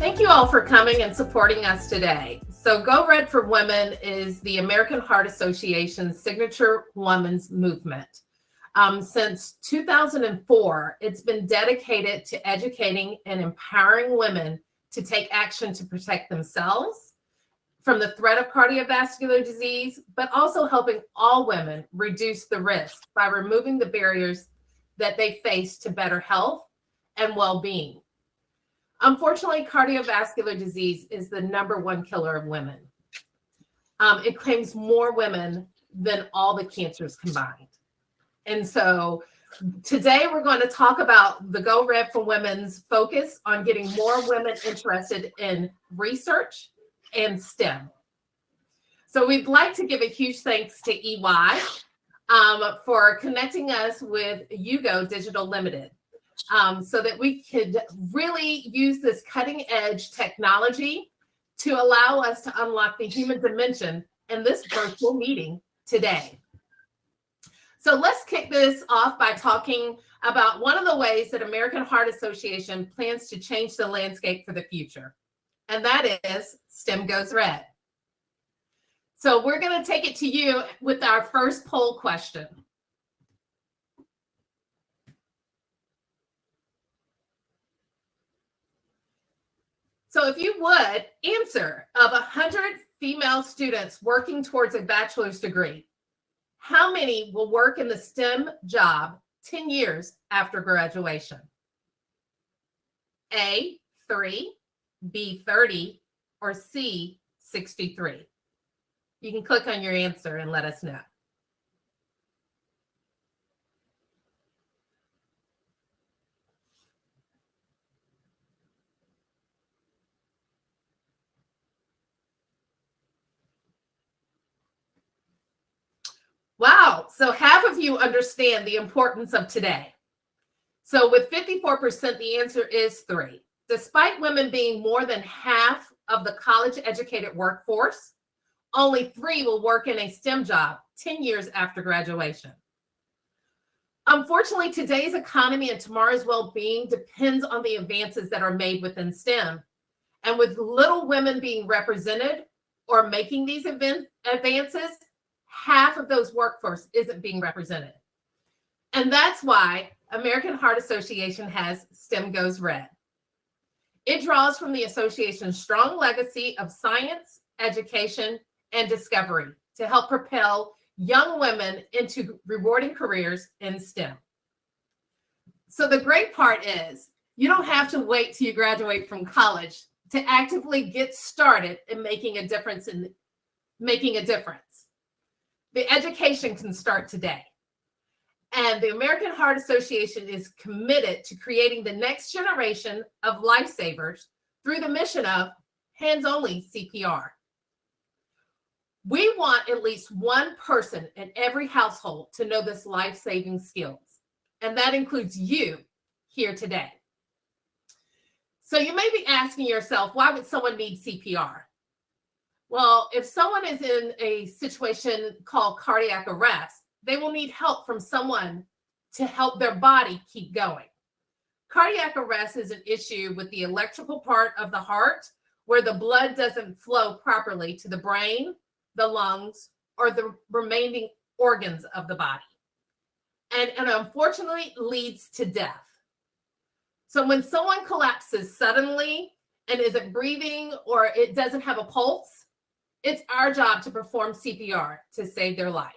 Thank you all for coming and supporting us today. So Go Red for Women is the American Heart Association's signature women's movement. Since 2004, it's been dedicated to educating and empowering women to take action to protect themselves from the threat of cardiovascular disease, but also helping all women reduce the risk by removing the barriers that they face to better health and well-being. Unfortunately, cardiovascular disease is the #1 killer of women. It claims more women than all the cancers combined. And so today we're going to talk about the Go Red for Women's focus on getting more women interested in research and STEM. So we'd like to give a huge thanks to EY for connecting us with Jugo Digital Limited. So that we could really use this cutting edge technology to allow us to unlock the human dimension in this virtual meeting today. So let's kick this off by talking about one of the ways that American Heart Association plans to change the landscape for the future, and that is STEM Goes Red. So we're going to take it to you with our first poll question. So if you would answer, of 100 female students working towards a bachelor's degree, how many will work in the STEM job 10 years after graduation? A, 3, B, 30, or C, 63? You can click on your answer and let us know. Wow, so half of you understand the importance of today. So with 54%, the answer is 3. Despite women being more than half of the college-educated workforce, only 3 will work in a STEM job 10 years after graduation. Unfortunately, today's economy and tomorrow's well-being depends on the advances that are made within STEM. And with little women being represented or making these advances, half of those workforce isn't being represented. And that's why American Heart Association has STEM Goes Red. It draws from the association's strong legacy of science, education, and discovery to help propel young women into rewarding careers in STEM. So the great part is you don't have to wait till you graduate from college to actively get started in making a difference. The education can start today. And the American Heart Association is committed to creating the next generation of lifesavers through the mission of hands-only CPR. We want at least one person in every household to know this life-saving skills. And that includes you here today. So you may be asking yourself, why would someone need CPR? Well, if someone is in a situation called cardiac arrest, they will need help from someone to help their body keep going. Cardiac arrest is an issue with the electrical part of the heart where the blood doesn't flow properly to the brain, the lungs, or the remaining organs of the body. And unfortunately leads to death. So when someone collapses suddenly and isn't breathing or it doesn't have a pulse, it's our job to perform CPR to save their life.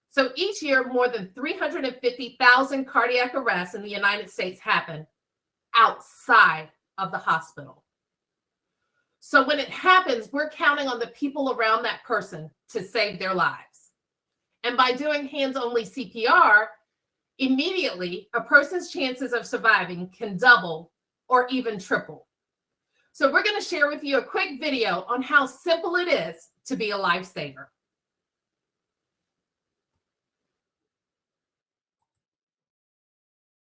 So each year, more than 350,000 cardiac arrests in the United States happen outside of the hospital. So when it happens, we're counting on the people around that person to save their lives. And by doing hands-only CPR, immediately a person's chances of surviving can double or even triple. So we're going to share with you a quick video on how simple it is to be a lifesaver.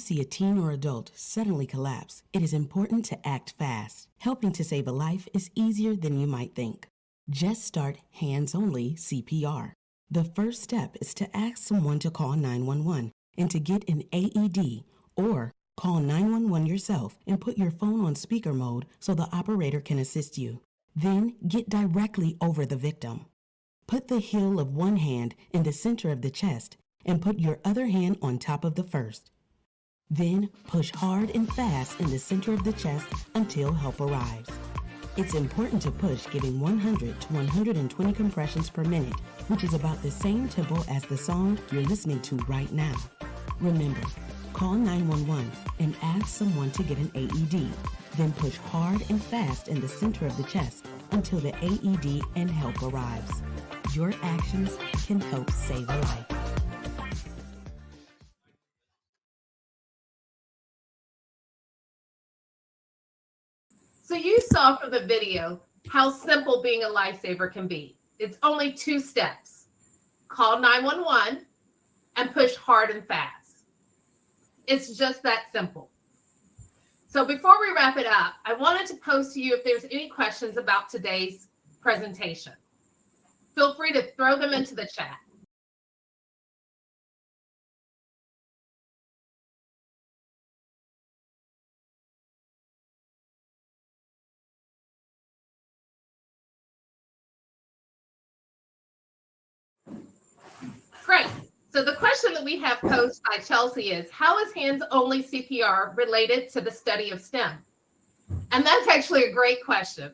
See a teen or adult suddenly collapse, it is important to act fast. Helping to save a life is easier than you might think. Just start hands-only CPR. The first step is to ask someone to call 911 and to get an AED or Call 911 yourself and put your phone on speaker mode so the operator can assist you. Then get directly over the victim. Put the heel of one hand in the center of the chest and put your other hand on top of the first. Then push hard and fast in the center of the chest until help arrives. It's important to push giving 100 to 120 compressions per minute, which is about the same tempo as the song you're listening to right now. Remember, call 911 and ask someone to get an AED. Then push hard and fast in the center of the chest until the AED and help arrives. Your actions can help save a life. So you saw from the video how simple being a lifesaver can be. It's only 2 steps. Call 911 and push hard and fast. It's just that simple. So before we wrap it up, I wanted to pose to you if there's any questions about today's presentation. Feel free to throw them into the chat. Great. So the question that we have posed by Chelsea is, how is hands-only CPR related to the study of STEM? And that's actually a great question.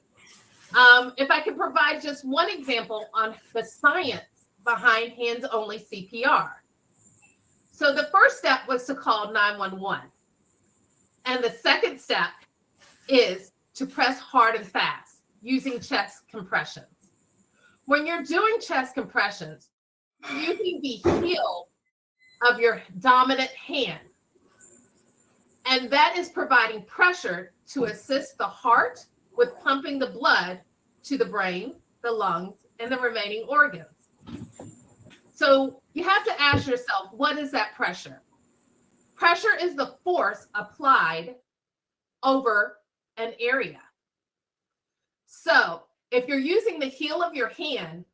If I could provide just one example on the science behind hands-only CPR. So the first step was to call 911. And the second step is to press hard and fast using chest compressions. When you're doing chest compressions, using the heel of your dominant hand. And that is providing pressure to assist the heart with pumping the blood to the brain, the lungs, and the remaining organs. So you have to ask yourself, what is that pressure? Pressure is the force applied over an area. So if you're using the heel of your hand,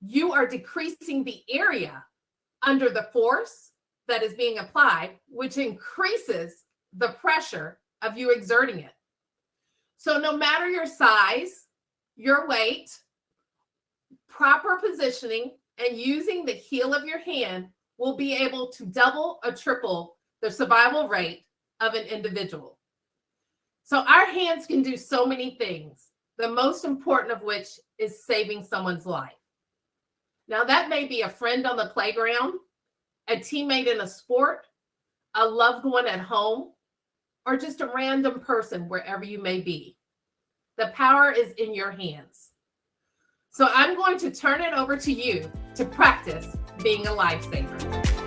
you are decreasing the area under the force that is being applied, which increases the pressure of you exerting it. So no matter your size, your weight, proper positioning, and using the heel of your hand will be able to double or triple the survival rate of an individual. So our hands can do so many things, the most important of which is saving someone's life. Now, that may be a friend on the playground, a teammate in a sport, a loved one at home, or just a random person wherever you may be. The power is in your hands. So I'm going to turn it over to you to practice being a lifesaver.